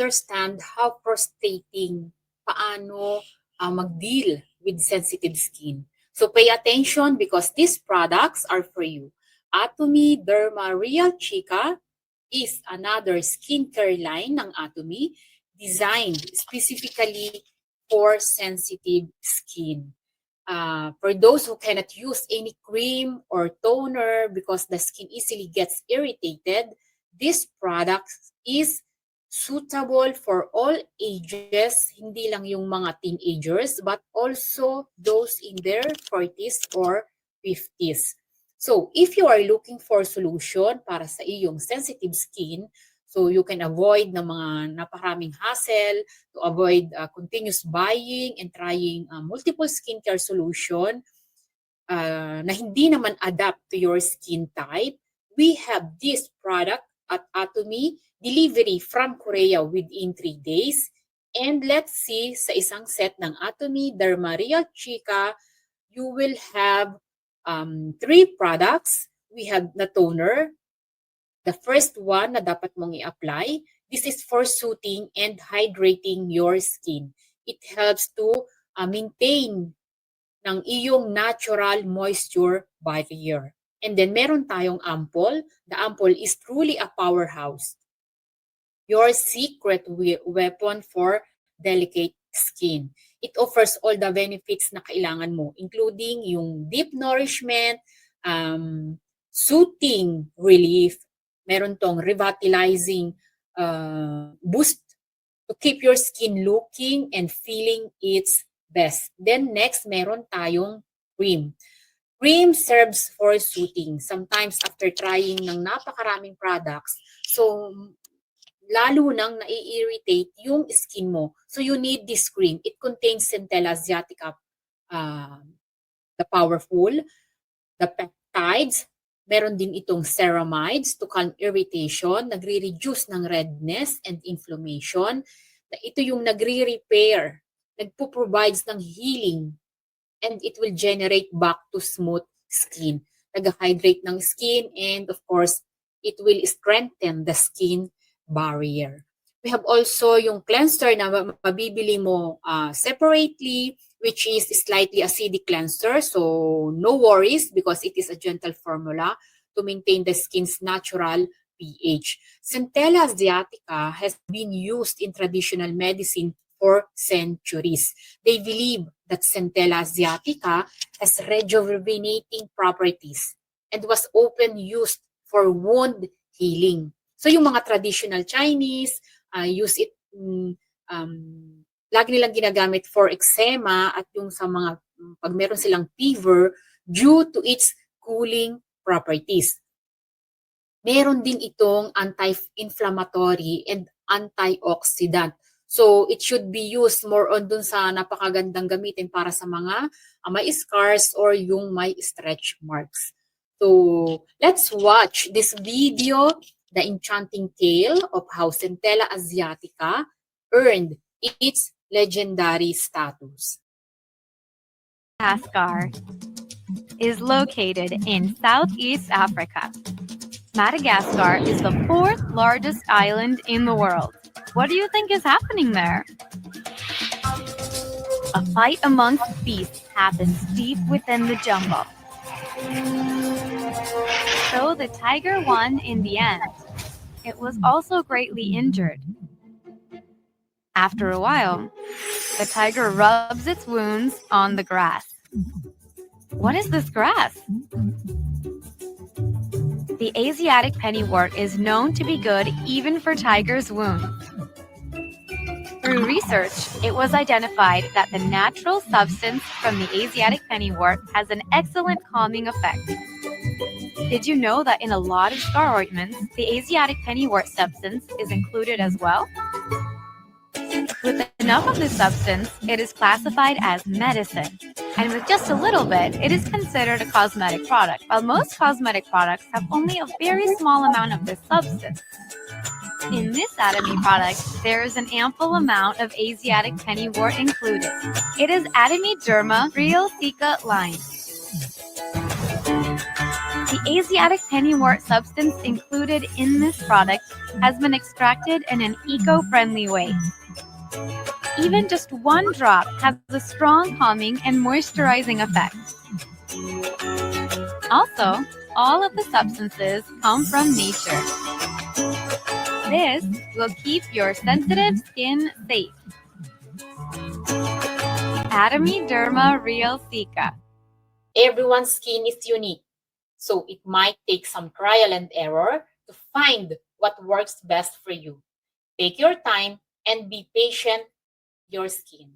understand how frustrating paano mag-deal with sensitive skin. So pay attention because these products are for you. Atomy Derma Real Chica is another skincare line ng Atomy designed specifically for sensitive skin. For those who cannot use any cream or toner because the skin easily gets irritated, this product is suitable for all ages, hindi lang yung mga teenagers, but also those in their 40s or 50s. So, if you are looking for solution para sa iyong sensitive skin, so you can avoid ng mga napakaraming hassle, to avoid continuous buying and trying multiple skincare solution na hindi naman adapt to your skin type, we have this product at Atomy, delivery from Korea within 3 days. And let's see, sa isang set ng Atomy Derma Real Chica, you will have 3 products. We have the toner. The first one na dapat mong i-apply, this is for soothing and hydrating your skin. It helps to maintain ng iyong natural moisture barrier. And then meron tayong ampoule. The ampoule is truly a powerhouse. Your secret weapon for delicate skin. It offers all the benefits na kailangan mo, including yung deep nourishment, soothing relief, meron tong revitalizing boost to keep your skin looking and feeling its best. Then next, meron tayong cream. Cream serves for soothing. Sometimes after trying ng napakaraming products, so lalo nang nai-irritate yung skin mo. So you need this cream. It contains Centella asiatica, the powerful, the peptides. Meron din itong ceramides to calm irritation, nagre-reduce ng redness and inflammation. Ito yung nagre-repair, nagpo-provides ng healing, and it will generate back to smooth skin. Nag-hydrate ng skin, and of course, it will strengthen the skin barrier. We have also yung cleanser na mabibili mo separately, which is slightly acidic cleanser. So no worries because it is a gentle formula to maintain the skin's natural pH. Centella asiatica has been used in traditional medicine for centuries. They believe that Centella asiatica has rejuvenating properties and was often used for wound healing. So yung mga traditional Chinese use it, lagi nilang ginagamit for eczema at yung sa mga pag meron silang fever due to its cooling properties. Meron din itong anti-inflammatory and antioxidant. So it should be used more on dun sa napakagandang gamitin para sa mga may scars or yung may stretch marks. So let's watch this video, the enchanting tale of how Centella asiatica earned its legendary status. Madagascar is located in Southeast Africa. Madagascar is the 4th largest island in the world. What do you think is happening there? A fight amongst beasts happens deep within the jungle. So the tiger won in the end. It was also greatly injured. After a while, the tiger rubs its wounds on the grass. What is this grass? The Asiatic pennywort is known to be good even for tigers' wounds. Through research, it was identified that the natural substance from the Asiatic pennywort has an excellent calming effect. Did you know that in a lot of scar ointments, the Asiatic pennywort substance is included as well? With enough of this substance, it is classified as medicine. And with just a little bit, it is considered a cosmetic product, while most cosmetic products have only a very small amount of this substance. In this Atomy product, there is an ample amount of Asiatic pennywort included. It is Atomy Derma Real Chica line. The Asiatic pennywort substance included in this product has been extracted in an eco-friendly way. Even just one drop has a strong calming and moisturizing effect. Also, all of the substances come from nature. This will keep your sensitive skin safe. Atomy Derma Real Cica. Everyone's skin is unique, so it might take some trial and error to find what works best for you. Take your time and be patient with your skin.